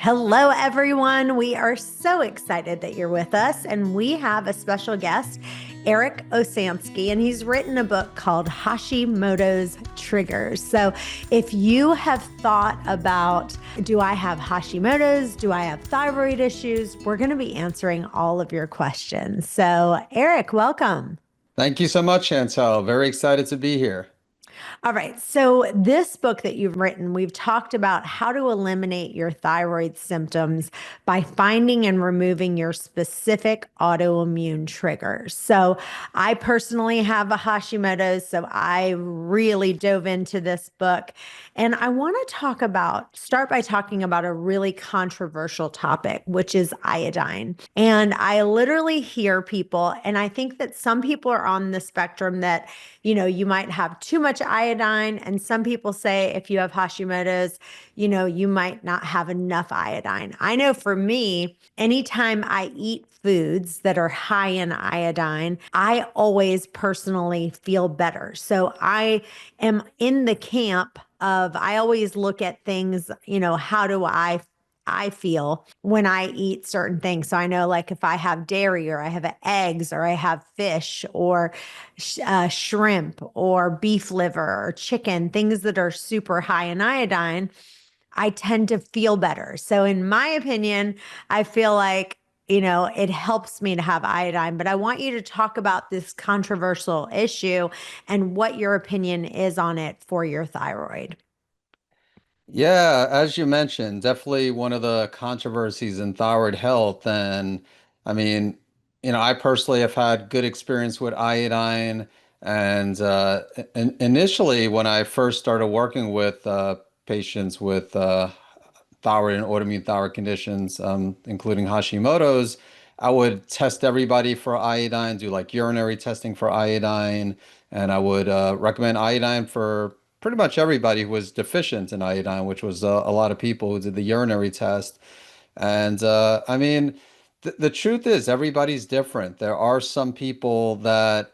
Hello, everyone. We are so excited that you're with us, and we have a special guest, Eric Osansky, and he's written a book called Hashimoto's Triggers. So, if you have thought about, do I have Hashimoto's? Do I have thyroid issues? We're going to be answering all of your questions. So, Eric, welcome. Thank you so much, Chantel. Very excited to be here. All right. So, this book that you've written, we've talked about how to eliminate your thyroid symptoms by finding and removing your specific autoimmune triggers. So, I personally have a Hashimoto's, so I really dove into this book. And I want to start by talking about a really controversial topic, which is iodine. And I literally hear people, and I think that some people are on the spectrum that you might have too much iodine. And some people say if you have Hashimoto's, you might not have enough iodine. I know for me, anytime I eat foods that are high in iodine, I always personally feel better. So I am in the camp of, I always look at things, how do I feel when I eat certain things. So I know, like, if I have dairy or I have eggs or I have fish or shrimp or beef liver or chicken, things that are super high in iodine, I tend to feel better. So, in my opinion, I feel like, it helps me to have iodine, but I want you to talk about this controversial issue and what your opinion is on it for your thyroid. Yeah, as you mentioned, definitely one of the controversies in thyroid health. And I mean, I personally have had good experience with iodine. And initially, when I first started working with patients with thyroid and autoimmune thyroid conditions, including Hashimoto's, I would test everybody for iodine, do like urinary testing for iodine, and I would recommend iodine for pretty much everybody who was deficient in iodine, which was a lot of people who did the urinary test. And I mean, the truth is, everybody's different. There are some people that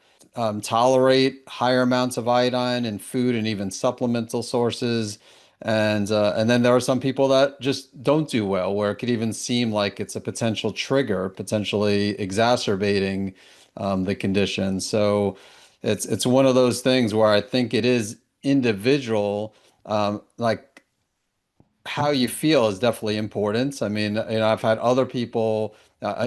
tolerate higher amounts of iodine in food and even supplemental sources. And then there are some people that just don't do well, where it could even seem like it's a potential trigger, potentially exacerbating the condition. So it's one of those things where I think it is individual. Like how you feel is definitely important. I mean, I've had other people,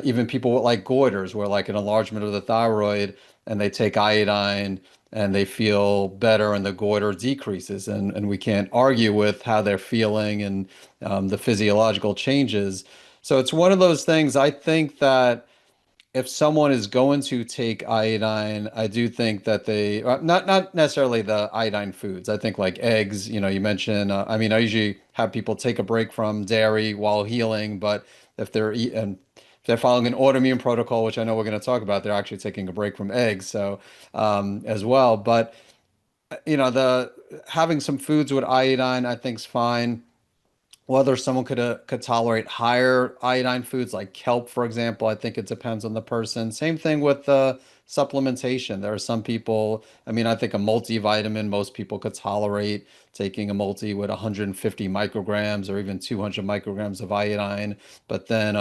even people with like goiters, where like an enlargement of the thyroid, and they take iodine and they feel better, and the goiter decreases. And we can't argue with how they're feeling and the physiological changes. So it's one of those things. I think that if someone is going to take iodine, I do think that they not necessarily the iodine foods. I think like eggs, you mentioned. I mean, I usually have people take a break from dairy while healing, but if they're eating, if they're following an autoimmune protocol, which I know we're going to talk about, they're actually taking a break from eggs, so as well. But the having some foods with iodine, I think is fine. Whether someone could tolerate higher iodine foods like kelp, for example, I think it depends on the person. Same thing with supplementation. There are some people, I mean, I think a multivitamin, most people could tolerate taking a multi with 150 micrograms or even 200 micrograms of iodine. But then,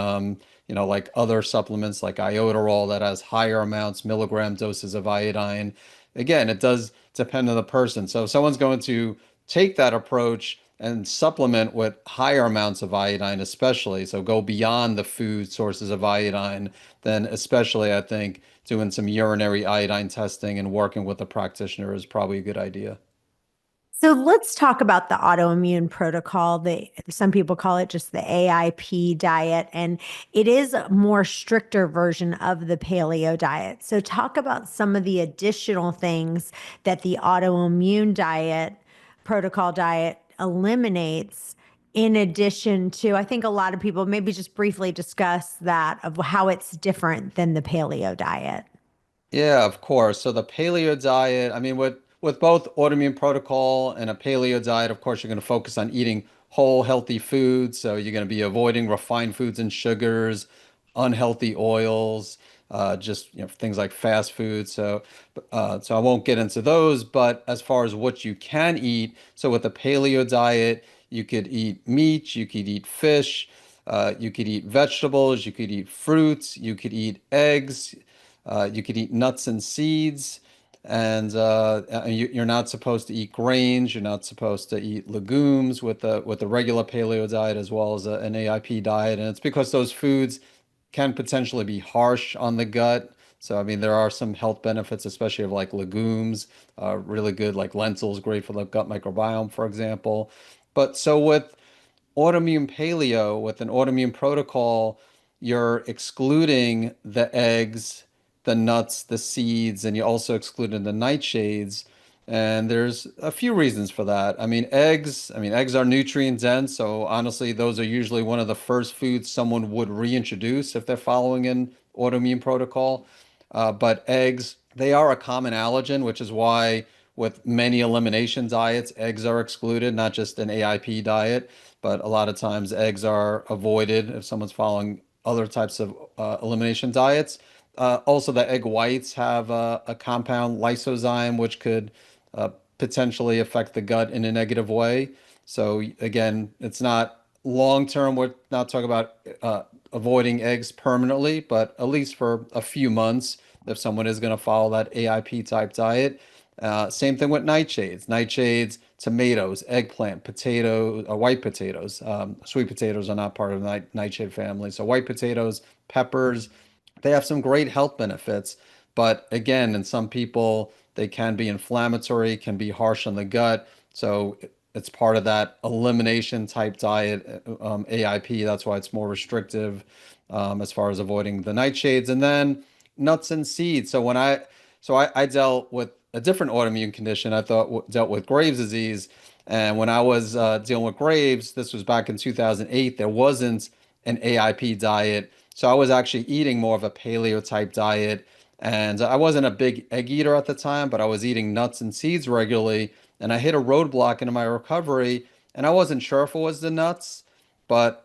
like other supplements like iodoral that has higher amounts, milligram doses of iodine. Again, it does depend on the person. So if someone's going to take that approach and supplement with higher amounts of iodine, especially. So go beyond the food sources of iodine, then especially I think doing some urinary iodine testing and working with a practitioner is probably a good idea. So let's talk about the autoimmune protocol. Some people call it just the AIP diet, and it is a more stricter version of the paleo diet. So talk about some of the additional things that the autoimmune protocol diet eliminates, in addition to, I think a lot of people maybe just briefly discuss that of how it's different than the paleo diet. Yeah, of course. So the paleo diet, I mean, with both autoimmune protocol and a paleo diet, of course, you're going to focus on eating whole, healthy foods. So you're going to be avoiding refined foods and sugars, unhealthy oils, just things like fast food. So I won't get into those. But as far as what you can eat, so with the paleo diet, you could eat meat, you could eat fish. You could eat vegetables, you could eat fruits, you could eat eggs, you could eat nuts and seeds. You're not supposed to eat grains. You're not supposed to eat legumes with the regular paleo diet as well as an AIP diet. And it's because those foods can potentially be harsh on the gut. So, I mean, there are some health benefits, especially of like legumes, really good, like lentils, great for the gut microbiome, for example. But so with autoimmune paleo, with an autoimmune protocol, you're excluding the eggs, the nuts, the seeds, and you also excluded the nightshades. And there's a few reasons for that. I mean, eggs are nutrient dense, so honestly, those are usually one of the first foods someone would reintroduce if they're following an autoimmune protocol. But eggs, they are a common allergen, which is why with many elimination diets, eggs are excluded, not just an AIP diet, but a lot of times eggs are avoided if someone's following other types of elimination diets. Also, the egg whites have a compound lysozyme, which could uh, potentially affect the gut in a negative way. So again, it's not long term. We're not talking about avoiding eggs permanently, but at least for a few months, if someone is going to follow that AIP type diet. Same thing with nightshades. Nightshades, tomatoes, eggplant, white potatoes. Sweet potatoes are not part of the nightshade family. So white potatoes, peppers, they have some great health benefits. But again, in some people, they can be inflammatory, can be harsh on the gut. So it's part of that elimination type diet, AIP. That's why it's more restrictive as far as avoiding the nightshades. And then nuts and seeds. I dealt with a different autoimmune condition. I thought dealt with Graves' disease. And when I was dealing with Graves, this was back in 2008, there wasn't an AIP diet. So I was actually eating more of a paleo type diet. And I wasn't a big egg eater at the time, but I was eating nuts and seeds regularly. And I hit a roadblock into my recovery. And I wasn't sure if it was the nuts, but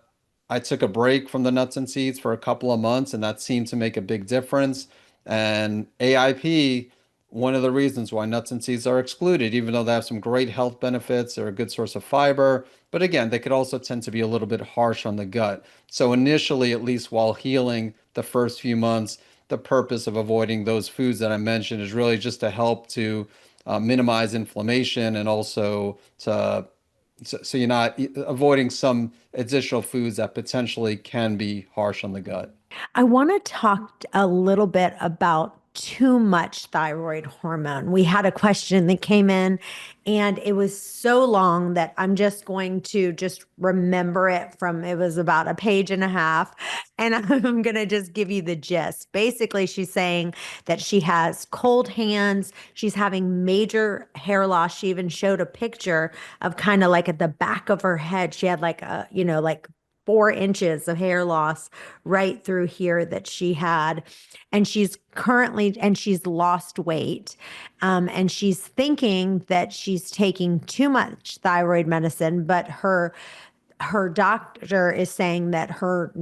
I took a break from the nuts and seeds for a couple of months, and that seemed to make a big difference. And AIP, one of the reasons why nuts and seeds are excluded, even though they have some great health benefits, they're a good source of fiber. But again, they could also tend to be a little bit harsh on the gut. So initially, at least while healing the first few months, the purpose of avoiding those foods that I mentioned is really just to help to minimize inflammation and also so you're not avoiding some additional foods that potentially can be harsh on the gut. I want to talk a little bit about too much thyroid hormone. We had a question that came in and it was so long that I'm just going to just remember it from it was about a page and a half and I'm going to just give you the gist. Basically, she's saying that she has cold hands, she's having major hair loss. She even showed a picture of kind of like at the back of her head. She had like a, like 4 inches of hair loss right through here that she had. And she's lost weight. And she's thinking that she's taking too much thyroid medicine, but her doctor is saying that her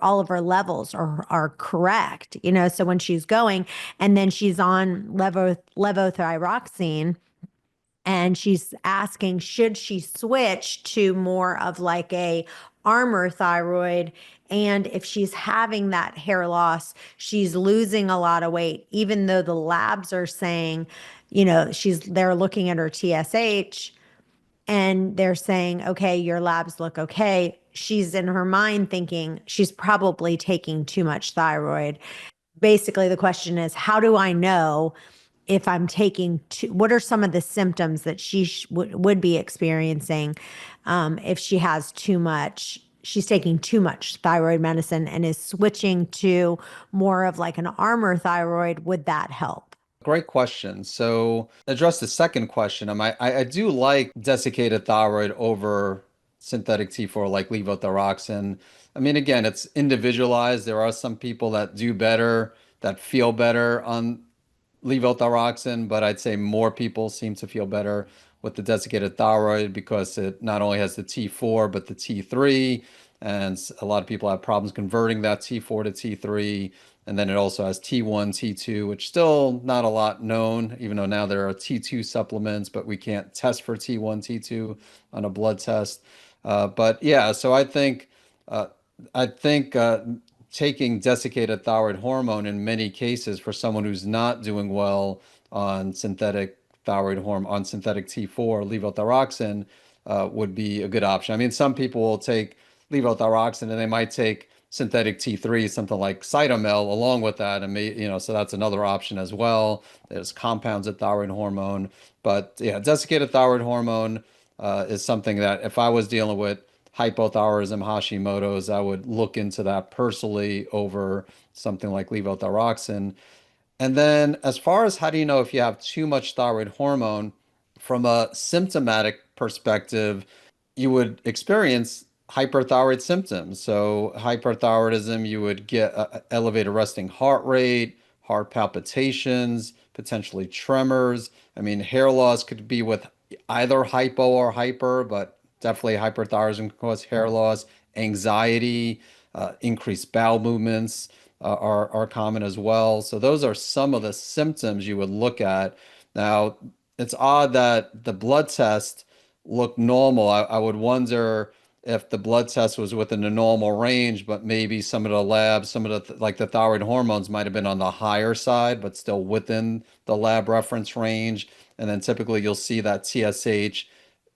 all of her levels are correct, so when she's going and then she's on levothyroxine and she's asking should she switch to more of like a armor thyroid, and if she's having that hair loss she's losing a lot of weight even though the labs are saying they're looking at her TSH and they're saying okay your labs look okay. She's in her mind thinking she's probably taking too much thyroid. Basically the question is how do I know if I'm taking what are some of the symptoms that she would be experiencing if she has too much, she's taking too much thyroid medicine and is switching to more of like an armor thyroid, would that help? Great question. So, address the second question. I do like desiccated thyroid over synthetic T4 like levothyroxine. I mean, again, it's individualized. There are some people that do better, that feel better on levothyroxine, but I'd say more people seem to feel better with the desiccated thyroid because it not only has the T4 but the T3, and a lot of people have problems converting that T4 to T3. And then it also has T1, T2, which still not a lot known, even though now there are T2 supplements, but we can't test for T1, T2 on a blood test. But yeah, so I think I think taking desiccated thyroid hormone in many cases for someone who's not doing well on synthetic thyroid hormone, on synthetic T4, levothyroxine, would be a good option. I mean, some people will take levothyroxine and they might take synthetic T3, something like Cytomel, along with that, and so that's another option as well. There's compounded thyroid hormone, but yeah, desiccated thyroid hormone is something that if I was dealing with hypothyroidism, Hashimoto's, I would look into that personally over something like levothyroxine. And then, as far as how do you know if you have too much thyroid hormone, from a symptomatic perspective, you would experience hyperthyroid symptoms. So, hyperthyroidism, you would get elevated resting heart rate, heart palpitations, potentially tremors. I mean, hair loss could be with either hypo or hyper, but definitely hyperthyroidism can cause hair loss, anxiety, increased bowel movements are common as well. So those are some of the symptoms you would look at. Now, it's odd that the blood test looked normal. I would wonder if the blood test was within the normal range, but maybe some of the labs, some of the like the thyroid hormones might have been on the higher side, but still within the lab reference range. And then typically you'll see that TSH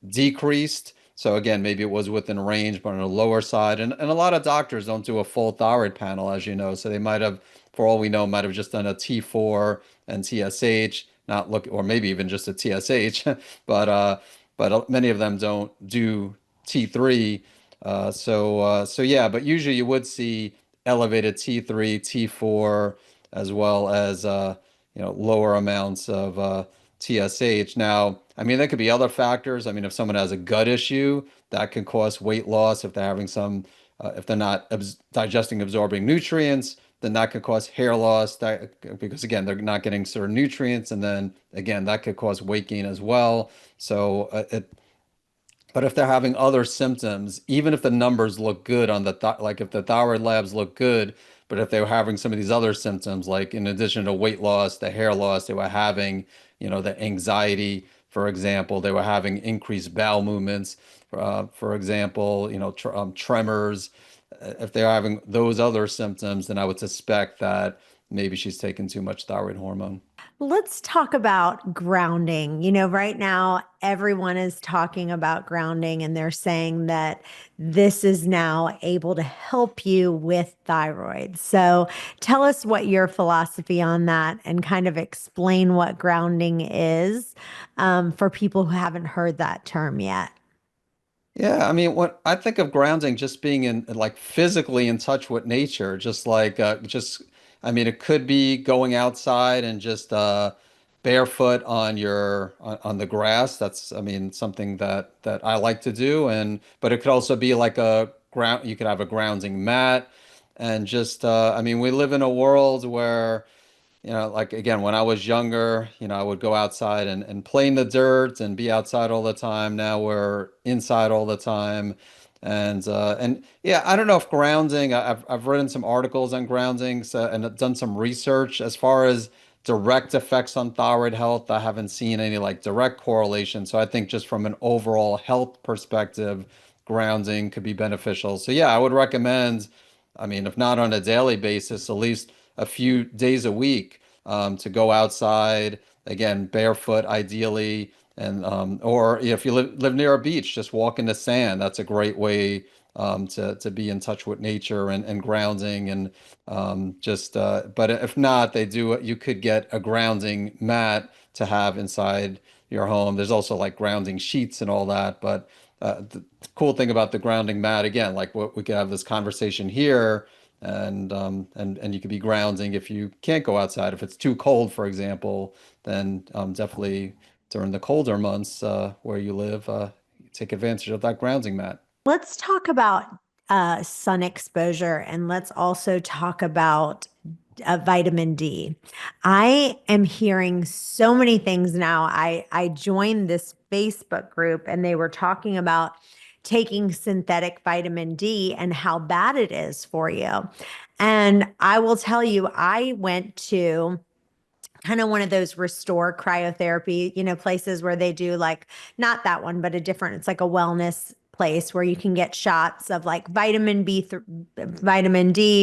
decreased. So again, maybe it was within range, but on the lower side. And a lot of doctors don't do a full thyroid panel, as you know. So they might have, for all we know, might have just done a T4 and TSH, not look, or maybe even just a TSH. But many of them don't do T3. So yeah, but usually you would see elevated T3, T4, as well as lower amounts of TSH. Now, I mean, there could be other factors. I mean, if someone has a gut issue, that can cause weight loss. If they're having if they're not digesting, absorbing nutrients, then that could cause hair loss. Because again, they're not getting certain nutrients, and then again, that could cause weight gain as well. So but if they're having other symptoms, even if the numbers look good on like if the thyroid labs look good, but if they were having some of these other symptoms, like in addition to weight loss, the hair loss, they were having, the anxiety, for example, they were having increased bowel movements, for example, tremors. If they're having those other symptoms, then I would suspect that maybe she's taking too much thyroid hormone. Let's talk about grounding. Right now, everyone is talking about grounding, and they're saying that this is now able to help you with thyroid. So, tell us what your philosophy on that and kind of explain what grounding is for people who haven't heard that term yet. Yeah, I mean, what I think of grounding just being in like physically in touch with nature, I mean, it could be going outside and just barefoot on the grass. That's, I mean, something that I like to do, and but it could also be like a ground. You could have a grounding mat, and just I mean, we live in a world where like again, when I was younger, I would go outside and play in the dirt and be outside all the time. Now we're inside all the time. And yeah, I don't know if grounding, I've written some articles on grounding, and I've done some research as far as direct effects on thyroid health. I haven't seen any like direct correlation. So I think just from an overall health perspective, grounding could be beneficial. So yeah, I would recommend, I mean, if not on a daily basis, at least a few days a week, to go outside, again, barefoot ideally. And or if you live near a beach, just walk in the sand. That's a great way to be in touch with nature and grounding and but if not, you could get a grounding mat to have inside your home. There's also like grounding sheets and all that, but the cool thing about the grounding mat, again, like what we could have this conversation here, and you could be grounding if you can't go outside. If it's too cold, for example, then definitely during the colder months where you live, take advantage of that grounding mat. Let's talk about sun exposure, and let's also talk about vitamin D. I am hearing so many things now. I joined this Facebook group, and they were talking about taking synthetic vitamin D and how bad it is for you. And I will tell you, I went to kind of one of those restore cryotherapy, places where they do like not that one, but a different, it's like a wellness place where you can get shots of like vitamin D,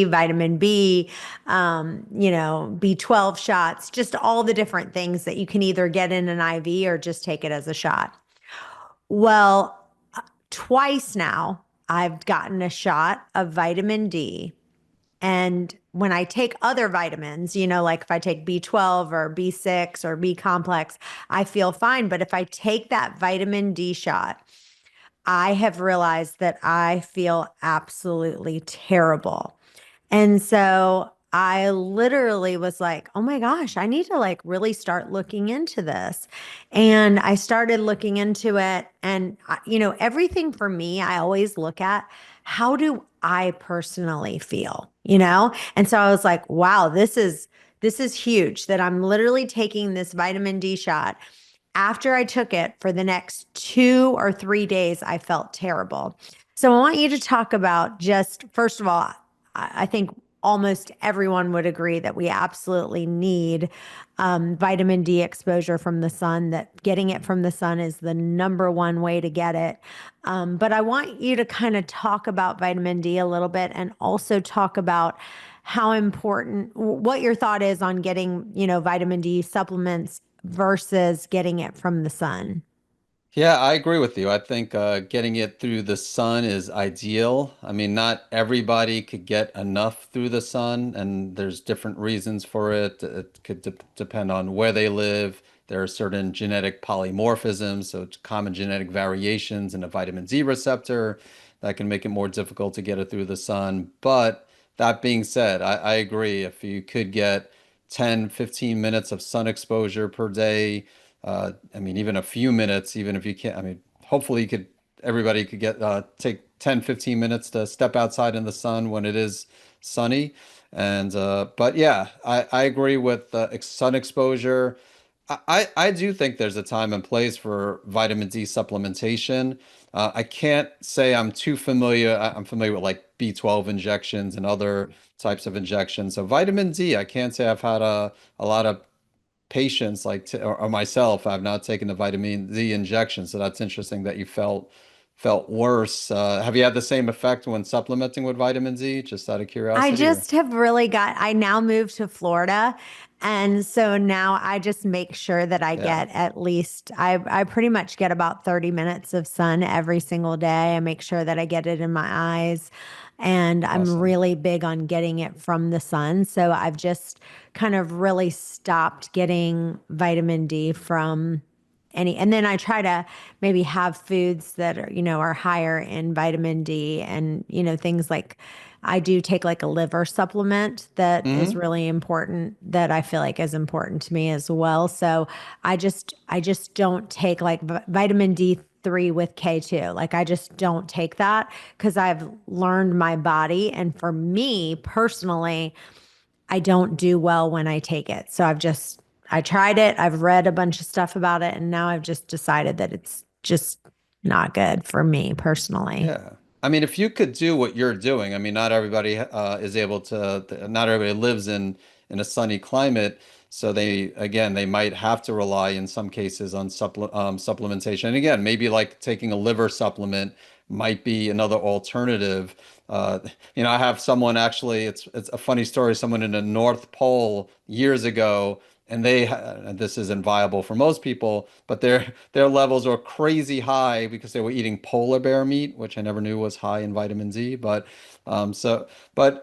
vitamin B, B12 shots, just all the different things that you can either get in an IV or just take it as a shot. Well, twice now, I've gotten a shot of vitamin D. And when I take other vitamins, like if I take B12 or B6 or B complex, I feel fine. But if I take that vitamin D shot, I have realized that I feel absolutely terrible. And so I literally was like, oh my gosh, I need to like really start looking into this. And I started looking into it. And, everything for me, I always look at how do I personally feel, And so I was like, wow, this is huge that I'm literally taking this vitamin D shot. After I took it for the next 2 or 3 days, I felt terrible. So I want you to talk about just, first of all, I think almost everyone would agree that we absolutely need vitamin D exposure from the sun, that getting it from the sun is the number one way to get it. But I want you to kind of talk about vitamin D a little bit and also talk about how important, what your thought is on getting, vitamin D supplements versus getting it from the sun. Yeah, I agree with you. I think getting it through the sun is ideal. I mean, not everybody could get enough through the sun, and there's different reasons for it. It could depend on where they live. There are certain genetic polymorphisms, so it's common genetic variations in a vitamin D receptor that can make it more difficult to get it through the sun. But that being said, I agree. If you could get 10, 15 minutes of sun exposure per day, I mean, even a few minutes, even if you can't, I mean, hopefully everybody could take 10, 15 minutes to step outside in the sun when it is sunny. But yeah, I agree with sun exposure. I do think there's a time and place for vitamin D supplementation. I can't say I'm too familiar. I'm familiar with like B12 injections and other types of injections. So vitamin D, I can't say I've had a lot of patients like or myself. I've not taken the vitamin D injection, so that's interesting that you felt worse. Have you had the same effect when supplementing with vitamin D? Just out of I curiosity, or just have really I now moved to Florida. And so now I just make sure that I yeah, get at least, I pretty much get about 30 minutes of sun every single day. I make sure that I get it in my eyes. And I'm awesome. really big on getting it from the sun. So I've just kind of really stopped getting vitamin D from and then I try to maybe have foods that are higher in vitamin D and things like I do take like a liver supplement that is Hmm. really important, that I feel like is important to me as well. So I just don't take like vitamin D3 with K2. Like I just don't take that because I've learned my body, and for me personally, I don't do well when I take it. So I tried it, I've read a bunch of stuff about it, and now I've just decided that it's just not good for me personally. Yeah. I mean, if you could do what you're doing, I mean, not everybody is able to, not everybody lives in a sunny climate. So they might have to rely in some cases on supplementation. And again, maybe like taking a liver supplement might be another alternative. Uh, I have someone actually, it's a funny story, someone in the North Pole years ago, and and this isn't viable for most people, but their levels were crazy high because they were eating polar bear meat, which I never knew was high in vitamin D. But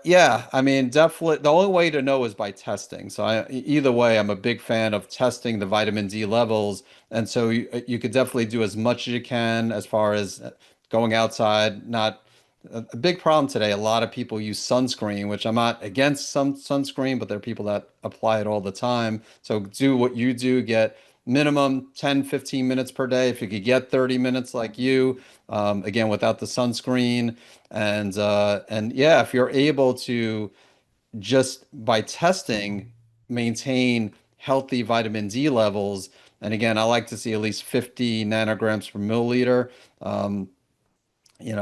yeah, I mean, definitely the only way to know is by testing. So either way, I'm a big fan of testing the vitamin D levels, and so you could definitely do as much as you can as far as going outside, not a big problem today. A lot of people use sunscreen, which I'm not against some sunscreen, but there are people that apply it all the time. So do what you do, get minimum 10, 15 minutes per day. If you could get 30 minutes like you, again, without the sunscreen. And yeah, if you're able to just by testing maintain healthy vitamin D levels, and again, I like to see at least 50 nanograms per milliliter. Um,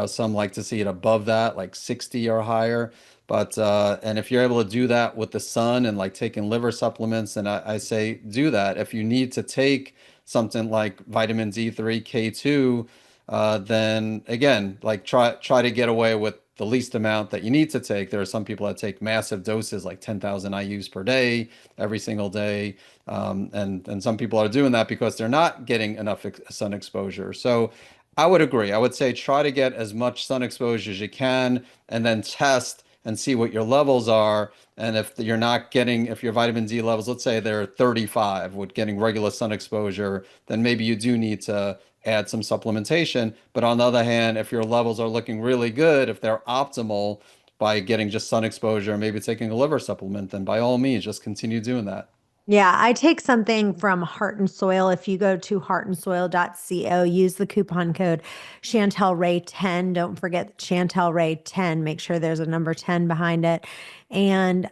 some like to see it above that, like 60 or higher. And if you're able to do that with the sun and like taking liver supplements, and I say do that. If you need to take something like vitamin D3, K2, then again, like try to get away with the least amount that you need to take. There are some people that take massive doses, like 10,000 IUs per day, every single day. And some people are doing that because they're not getting enough sun exposure. So I would agree. I would say try to get as much sun exposure as you can and then test and see what your levels are. And if you're not getting, if your vitamin D levels, let's say they're 35 with getting regular sun exposure, then maybe you do need to add some supplementation. But on the other hand, if your levels are looking really good, if they're optimal by getting just sun exposure, maybe taking a liver supplement, then by all means, just continue doing that. Yeah, I take something from Heart and Soil. If you go to heartandsoil.co, use the coupon code Chantel Ray 10. Don't forget Chantel Ray 10. Make sure there's a number 10 behind it. And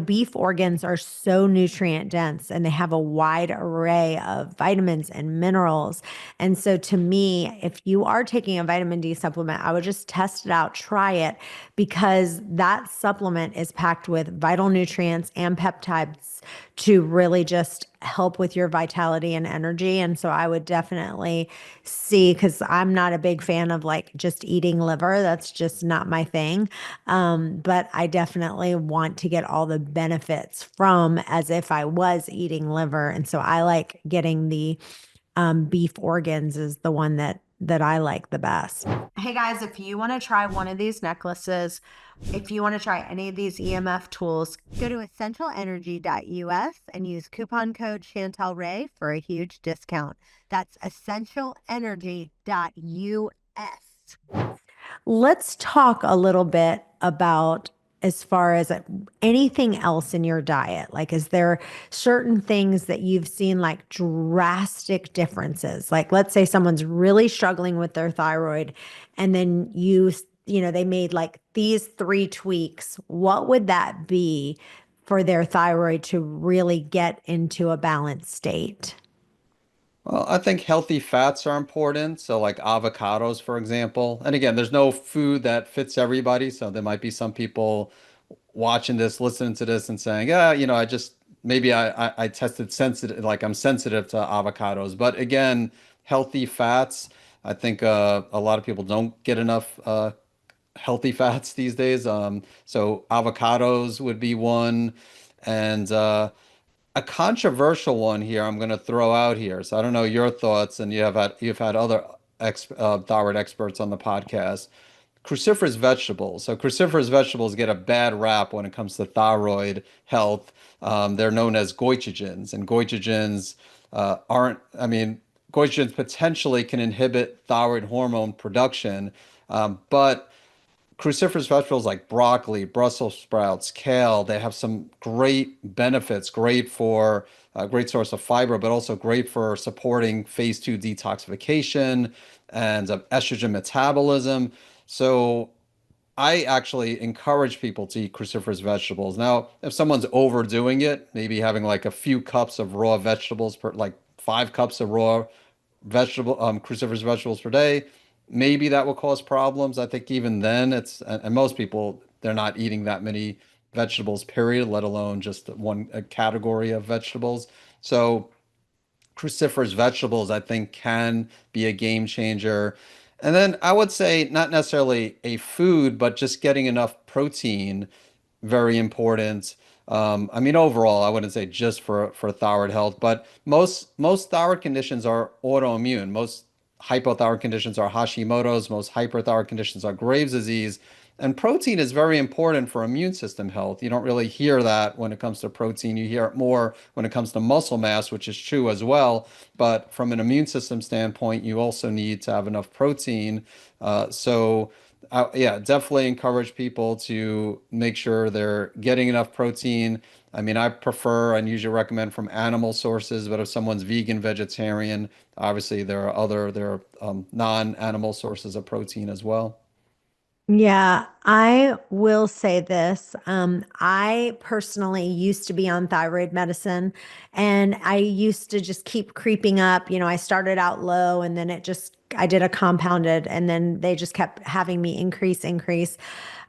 beef organs are so nutrient dense and they have a wide array of vitamins and minerals. And so, to me, if you are taking a vitamin D supplement, I would just test it out, try it, because that supplement is packed with vital nutrients and peptides to really just help with your vitality and energy. And so I would definitely see, because I'm not a big fan of like just eating liver. That's just not my thing. But I definitely want to get all the benefits from as if I was eating liver. And so I like getting the beef organs is the one that I like the best. Hey guys, if you want to try one of these necklaces, if you want to try any of these EMF tools, go to essentialenergy.us and use coupon code Chantel Ray for a huge discount. That's essentialenergy.us. Let's talk a little bit about as far as anything else in your diet. Like, is there certain things that you've seen like drastic differences? Like, let's say someone's really struggling with their thyroid, and then they made like these three tweaks. What would that be for their thyroid to really get into a balanced state? Well, I think healthy fats are important. So, like avocados, for example. And again, there's no food that fits everybody. So, there might be some people watching this, listening to this, and saying, "Yeah, I just maybe I tested sensitive, like I'm sensitive to avocados." But again, healthy fats. I think a lot of people don't get enough healthy fats these days. So avocados would be one, and a controversial one here I'm going to throw out here. So I don't know your thoughts, and you've had other thyroid experts on the podcast. Cruciferous vegetables. So cruciferous vegetables get a bad rap when it comes to thyroid health. They're known as goitrogens, and goitrogens aren't. I mean, goitrogens potentially can inhibit thyroid hormone production, but cruciferous vegetables like broccoli, Brussels sprouts, kale, they have some great benefits, great for a great source of fiber, but also great for supporting phase two detoxification and estrogen metabolism. So I actually encourage people to eat cruciferous vegetables. Now, if someone's overdoing it, maybe having like a few cups of raw vegetables per, like 5 cups of raw cruciferous vegetables per day, maybe that will cause problems. I think even then and most people, they're not eating that many vegetables, period, let alone just one a category of vegetables. So cruciferous vegetables, I think, can be a game changer. And then I would say not necessarily a food, but just getting enough protein, very important. I mean, overall, I wouldn't say just for thyroid health, but most thyroid conditions are autoimmune. Most hypothyroid conditions are Hashimoto's. Most hyperthyroid conditions are Graves' disease. And protein is very important for immune system health. You don't really hear that when it comes to protein. You hear it more when it comes to muscle mass, which is true as well. But from an immune system standpoint, you also need to have enough protein. Yeah, definitely encourage people to make sure they're getting enough protein. I mean, I prefer and usually recommend from animal sources, but if someone's vegan, vegetarian, obviously there are non-animal sources of protein as well. Yeah, I will say this. I personally used to be on thyroid medicine and I used to just keep creeping up. I started out low and then I did a compounded and then they just kept having me increase.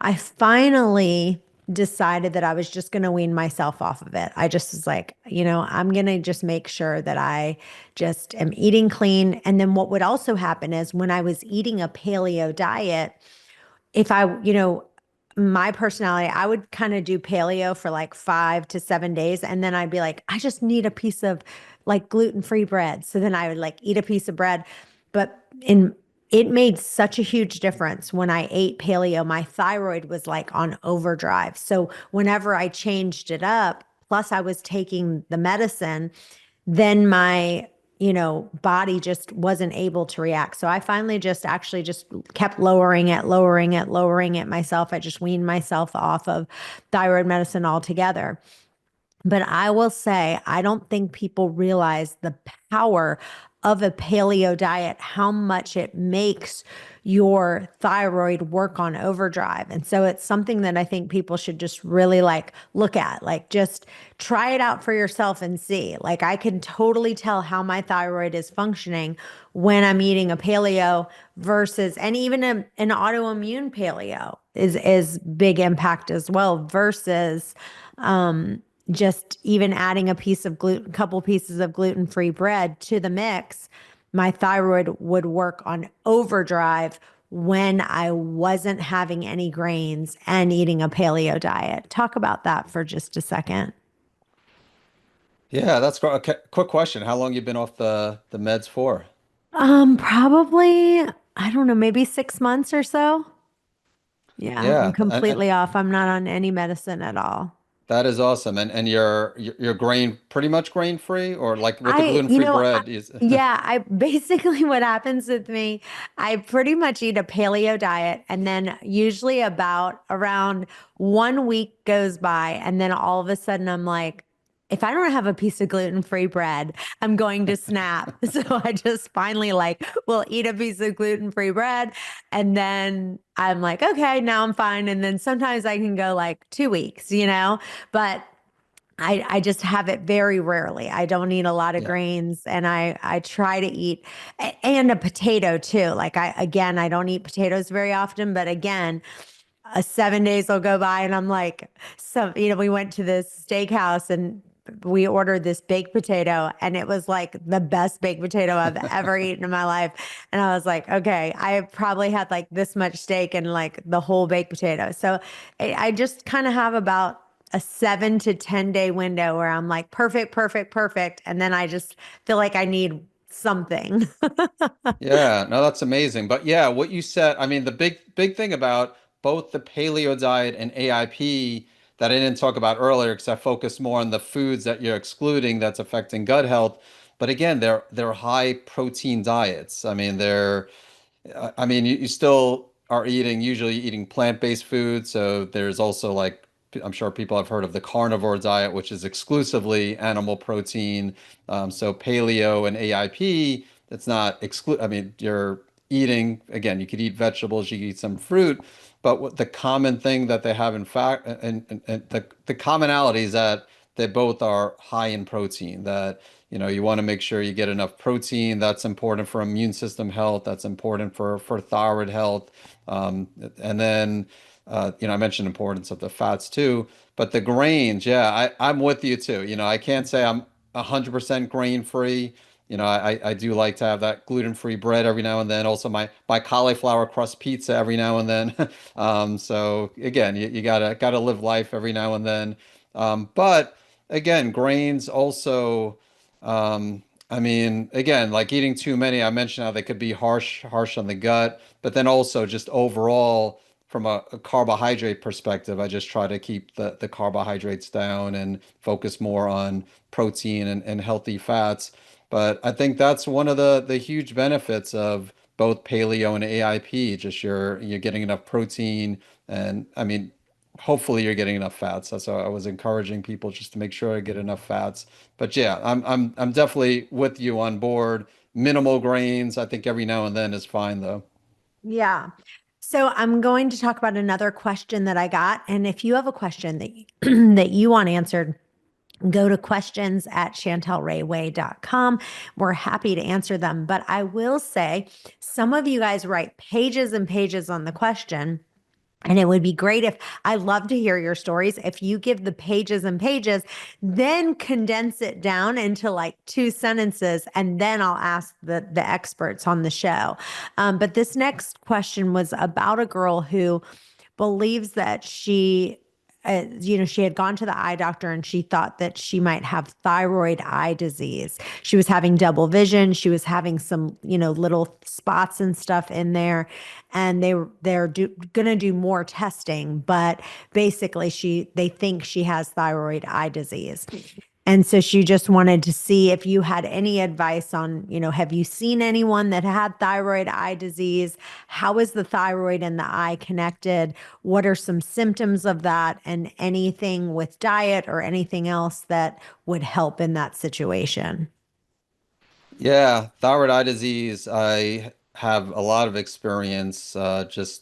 I finally decided that I was just going to wean myself off of it. I just was like, I'm going to just make sure that I just am eating clean. And then what would also happen is when I was eating a paleo diet, if I, my personality, I would kind of do paleo for like 5 to 7 days. And then I'd be like, I just need a piece of like gluten-free bread. So then I would like eat a piece of bread. But it made such a huge difference when I ate paleo. My thyroid was like on overdrive. So whenever I changed it up, plus I was taking the medicine, then my body just wasn't able to react. So I finally just actually just kept lowering it myself. I just weaned myself off of thyroid medicine altogether. But I will say, I don't think people realize the power of a paleo diet, how much it makes your thyroid work on overdrive. And so it's something that I think people should just really like look at, like just try it out for yourself and see. Like I can totally tell how my thyroid is functioning when I'm eating a paleo versus, and even an autoimmune paleo is big impact as well versus, just even adding couple pieces of gluten-free bread to the mix, my thyroid would work on overdrive when I wasn't having any grains and eating a paleo diet. Talk about that for just a second. Yeah, that's great. Okay, quick question. How long you been off the meds for? Probably, I don't know, maybe 6 months or so. Yeah, I'm Yeah, and completely off. I'm not on any medicine at all. that is awesome. And you're grain pretty much grain free or like with the I, gluten-free bread is yeah, I basically what happens with me, I pretty much eat a paleo diet and then usually about around 1 week goes by and then all of a sudden I'm like, if I don't have a piece of gluten-free bread, I'm going to snap. So I just finally like will eat a piece of gluten-free bread and then I'm like, okay, now I'm fine. And then sometimes I can go like 2 weeks, but I just have it very rarely. I don't eat a lot of yeah. grains and I try to eat and a potato too. Like I don't eat potatoes very often, but again, 7 days will go by and I'm like, we went to this steakhouse and we ordered this baked potato and it was like the best baked potato I've ever eaten in my life. And I was like, okay, I probably had like this much steak and like the whole baked potato. So I just kind of have about a 7 to 10 day window where I'm like, perfect, perfect, perfect. And then I just feel like I need something. Yeah, no, that's amazing. But yeah, what you said, I mean, the big thing about both the paleo diet and AIP that I didn't talk about earlier because I focused more on the foods that you're excluding that's affecting gut health. But again, they're high protein diets. I mean, you still are usually eating plant-based food. So there's also like, I'm sure people have heard of the carnivore diet, which is exclusively animal protein. So paleo and AIP, it's not I mean, you're eating, again, you could eat vegetables, you could eat some fruit, but what the common thing that they have in fact, and the commonality is that they both are high in protein, that you want to make sure you get enough protein. That's important for immune system health. That's important for thyroid health. And then, I mentioned importance of the fats too. But the grains, yeah, I'm with you too. I can't say I'm 100% grain free. I do like to have that gluten-free bread every now and then. Also, my cauliflower crust pizza every now and then. So again, you gotta live life every now and then. But again, grains also. I mean, again, like eating too many, I mentioned how they could be harsh on the gut, but then also just overall from a carbohydrate perspective, I just try to keep the carbohydrates down and focus more on protein and healthy fats. But I think that's one of the huge benefits of both paleo and AIP, just you're getting enough protein and I mean, hopefully you're getting enough fats. That's why I was encouraging people just to make sure I get enough fats. But yeah, I'm definitely with you on board. Minimal grains, I think every now and then is fine though. Yeah. So I'm going to talk about another question that I got. And if you have a question that you want answered, go to questions at chantelrayway.com. We're happy to answer them. But I will say some of you guys write pages and pages on the question. And it would be great if I love to hear your stories. If you give the pages and pages, then condense it down into like two sentences, and then I'll ask the experts on the show. But this next question was about a girl who believes that she had gone to the eye doctor and she thought that she might have thyroid eye disease. She was having double vision. She was having some, little spots and stuff in there, and they're gonna do more testing, but basically they think she has thyroid eye disease. And so she just wanted to see if you had any advice on, have you seen anyone that had thyroid eye disease? How is the thyroid and the eye connected? What are some symptoms of that? And anything with diet or anything else that would help in that situation? Yeah, thyroid eye disease. I have a lot of experience just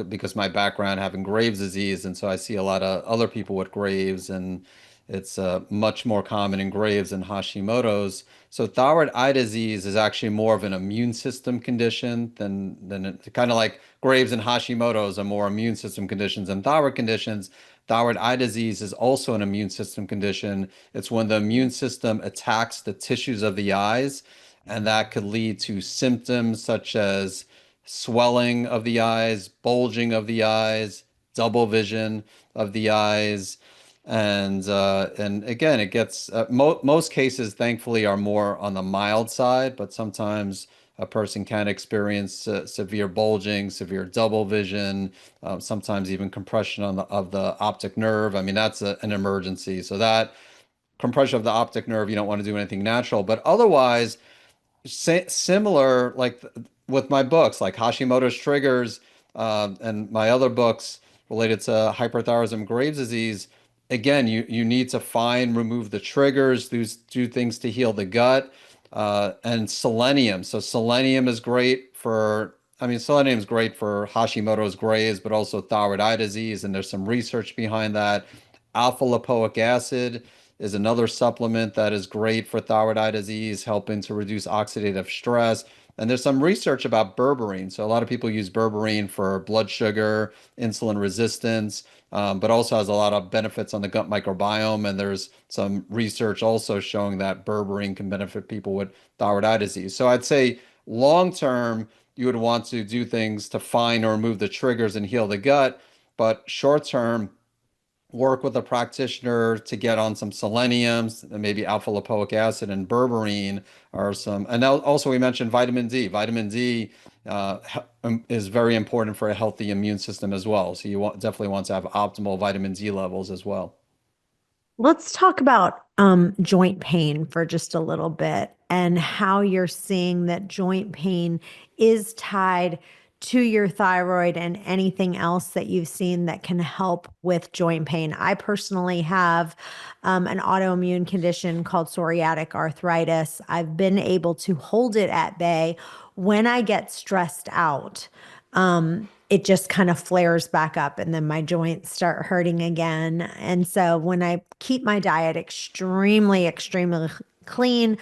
because my background having Graves' disease, and so I see a lot of other people with Graves, and it's much more common in Graves than Hashimoto's. So thyroid eye disease is actually more of an immune system condition than kind of like Graves and Hashimoto's are more immune system conditions than thyroid conditions. Thyroid eye disease is also an immune system condition. It's when the immune system attacks the tissues of the eyes, and that could lead to symptoms such as swelling of the eyes, bulging of the eyes, double vision of the eyes. And again, it gets most cases, thankfully, are more on the mild side, but sometimes a person can experience severe bulging, severe double vision, sometimes even compression on the optic nerve. I mean, that's an emergency. So that compression of the optic nerve, you don't want to do anything natural. But otherwise, similar like with my books like Hashimoto's triggers, and my other books related to hyperthyroidism, Graves' disease. Again, you need to remove the triggers, do things to heal the gut, and selenium. So selenium is great for, I mean, selenium is great for Hashimoto's, Graves, but also thyroid eye disease, and there's some research behind that. Alpha lipoic acid is another supplement that is great for thyroid eye disease, helping to reduce oxidative stress. And there's some research about berberine. So a lot of people use berberine for blood sugar, insulin resistance, but also has a lot of benefits on the gut microbiome. And there's some research also showing that berberine can benefit people with thyroid eye disease. So I'd say long term, you would want to do things to find or remove the triggers and heal the gut. But short term, work with a practitioner to get on some seleniums, and maybe alpha lipoic acid and berberine are some. And now also we mentioned vitamin D. Vitamin D is very important for a healthy immune system as well. So definitely want to have optimal vitamin D levels as well. Let's talk about joint pain for just a little bit and how you're seeing that joint pain is tied to your thyroid and anything else that you've seen that can help with joint pain. I personally have an autoimmune condition called psoriatic arthritis. I've been able to hold it at bay when I get stressed out. It just kind of flares back up and then my joints start hurting again. And so when I keep my diet extremely clean,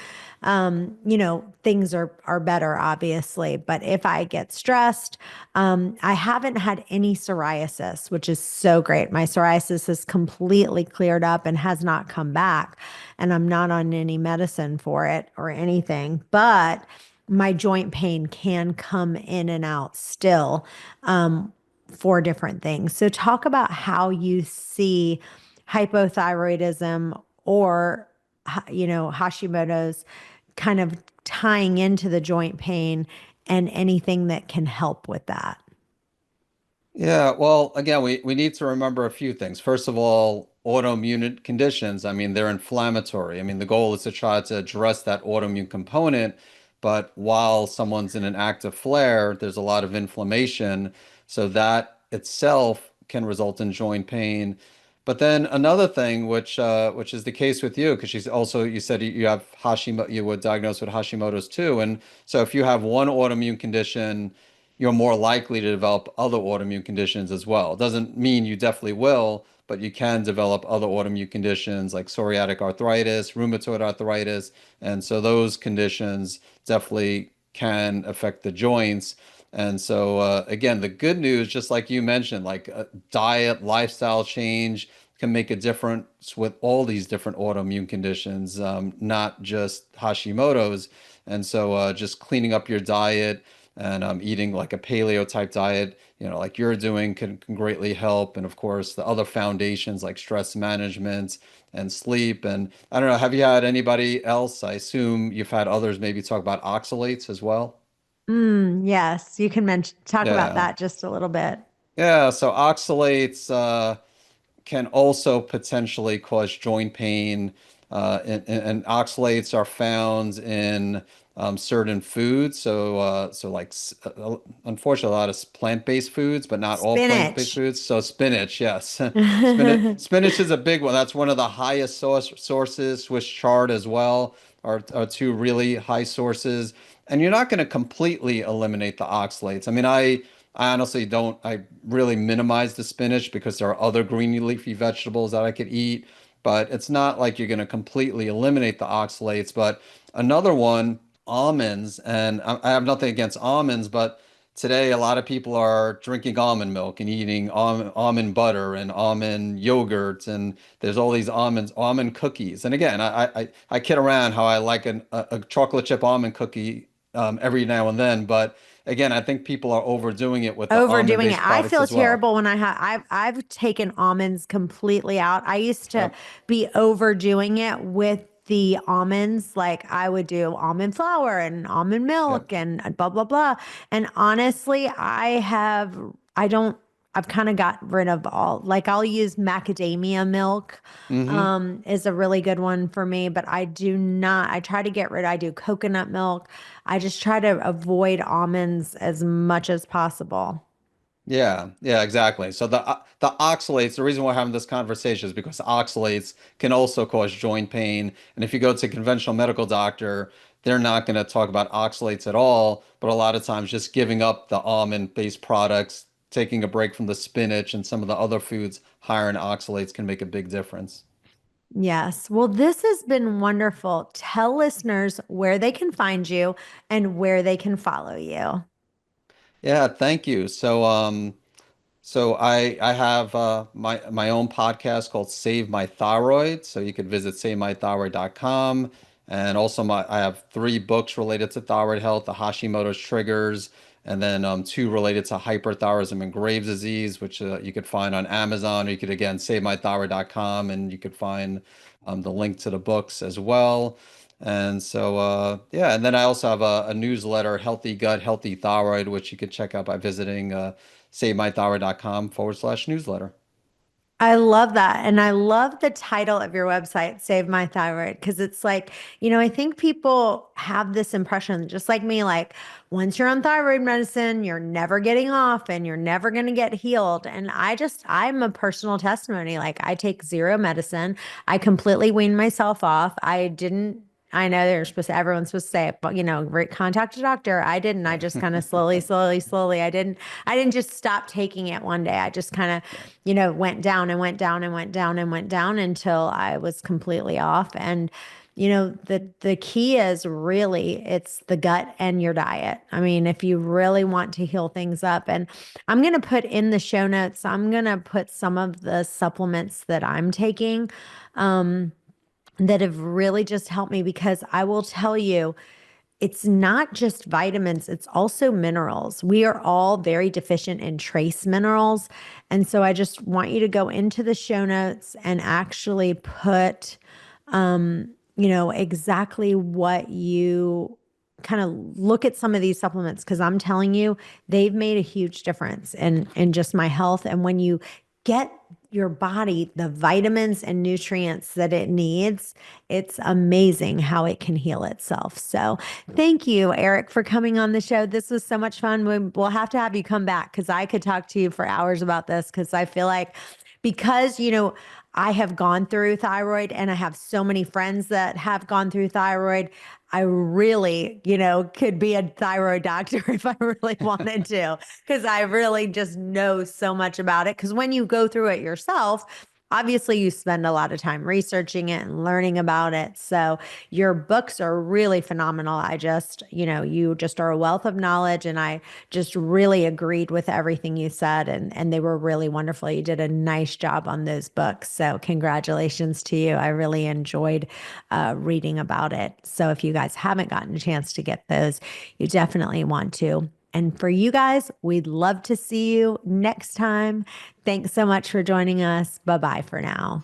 things are better, obviously. But if I get stressed, I haven't had any psoriasis, which is so great. My psoriasis has completely cleared up and has not come back, and I'm not on any medicine for it or anything. But my joint pain can come in and out still, for different things. So, talk about how you see hypothyroidism or, Hashimoto's kind of tying into the joint pain and anything that can help with that. Yeah, well, again, we need to remember a few things. First of all, autoimmune conditions, I mean, they're inflammatory. I mean, the goal is to try to address that autoimmune component, but while someone's in an active flare, there's a lot of inflammation, so that itself can result in joint pain. But then another thing, which is the case with you, because she's also, you said you have Hashimoto, you were diagnosed with Hashimoto's too, and so if you have one autoimmune condition, you're more likely to develop other autoimmune conditions as well. It doesn't mean you definitely will, but you can develop other autoimmune conditions like psoriatic arthritis, rheumatoid arthritis. And so those conditions definitely can affect the joints. And so, again, the good news, just like you mentioned, like diet, lifestyle change can make a difference with all these different autoimmune conditions, not just Hashimoto's. And so, just cleaning up your diet and eating like a paleo type diet, like you're doing, can greatly help. And of course, the other foundations like stress management and sleep. And I don't know, have you had anybody else? I assume you've had others maybe talk about oxalates as well. Yes, you can talk about Yeah. that just a little bit. Yeah, so oxalates can also potentially cause joint pain, and oxalates are found in certain foods. So like unfortunately, a lot of plant-based foods, but not all plant-based Spinach. foods. So spinach, yes, spinach is a big one. That's one of the highest sources. Swiss chard as well are two really high sources. And you're not going to completely eliminate the oxalates. I mean, I honestly don't. I really minimize the spinach because there are other green leafy vegetables that I could eat, but it's not like you're going to completely eliminate the oxalates. But another one, almonds, and I have nothing against almonds, but today a lot of people are drinking almond milk and eating almond butter and almond yogurt, and there's all these almond cookies. And again, I kid around how I like a chocolate chip almond cookie every now and then, but again, I think people are overdoing it with the Overdoing it. almond-based I products feel as well. terrible when I've taken almonds completely out. I used to Yep. be overdoing it with the almonds. Like I would do almond flour and almond Yep. milk and blah blah blah. And honestly, I don't I've kind of got rid of all. Like I'll use macadamia milk Hmm. is a really good one for me, but I do not, I try to get rid, I do coconut milk. I just try to avoid almonds as much as possible. Yeah, yeah, exactly. So the oxalates, the reason we're having this conversation is because oxalates can also cause joint pain. And if you go to a conventional medical doctor, they're not going to talk about oxalates at all, but a lot of times just giving up the almond-based products, taking a break from the spinach and some of the other foods higher in oxalates can make a big difference. Yes. Well, this has been wonderful. Tell listeners where they can find you and where they can follow you. Yeah, thank you. So I have my own podcast called Save My Thyroid. So you could visit savemythyroid.com. And also I have three books related to thyroid health, the Hashimoto's triggers, and then two related to hyperthyroidism and Graves' disease, which you could find on Amazon, or you could again savemythyroid.com and you could find the link to the books as well. And so yeah, and then I also have a newsletter, Healthy Gut, Healthy Thyroid, which you could check out by visiting savemythyroid.com/newsletter. I love that. And I love the title of your website, Save My Thyroid, because it's like, I think people have this impression, just like me, like once you're on thyroid medicine, you're never getting off and you're never going to get healed. And I'm a personal testimony. Like I take zero medicine. I completely weaned myself off. I know everyone's supposed to say it, but contact a doctor. I didn't. I Yeah. just kind of slowly, slowly, slowly. I didn't just stop taking it one day. I just kind of Yeah. went down and went down and went down and went down until I was completely off. And the key is really it's the gut and your diet. I mean, if you really want to heal things up, and I'm going to put in the show notes, I'm going to put some of the supplements that I'm taking that have really just helped me because I will tell you it's not just vitamins, it's also minerals. We are all very deficient in trace minerals. And so I just want you to go into the show notes and actually put, exactly what you kind of look at some of these supplements because I'm telling you, they've made a huge difference in just my health. And when you get your body the vitamins and nutrients that it needs, it's amazing how it can heal itself. So, thank you, Eric, for coming on the show. This was so much fun. We'll have to have you come back because I could talk to you for hours about this because I feel like because, I have gone through thyroid and I have so many friends that have gone through thyroid. I really, could be a thyroid doctor if I really wanted to, because I really just know so much about it. Because when you go through it yourself, Obviously, you spend a lot of time researching it and learning about it. So your books are really phenomenal. You just are a wealth of knowledge, and I just really agreed with everything you said, and they were really wonderful. You did a nice job on those books. So congratulations to you. I really enjoyed reading about it. So if you guys haven't gotten a chance to get those, you definitely want to. And for you guys, we'd love to see you next time. Thanks so much for joining us. Bye bye for now.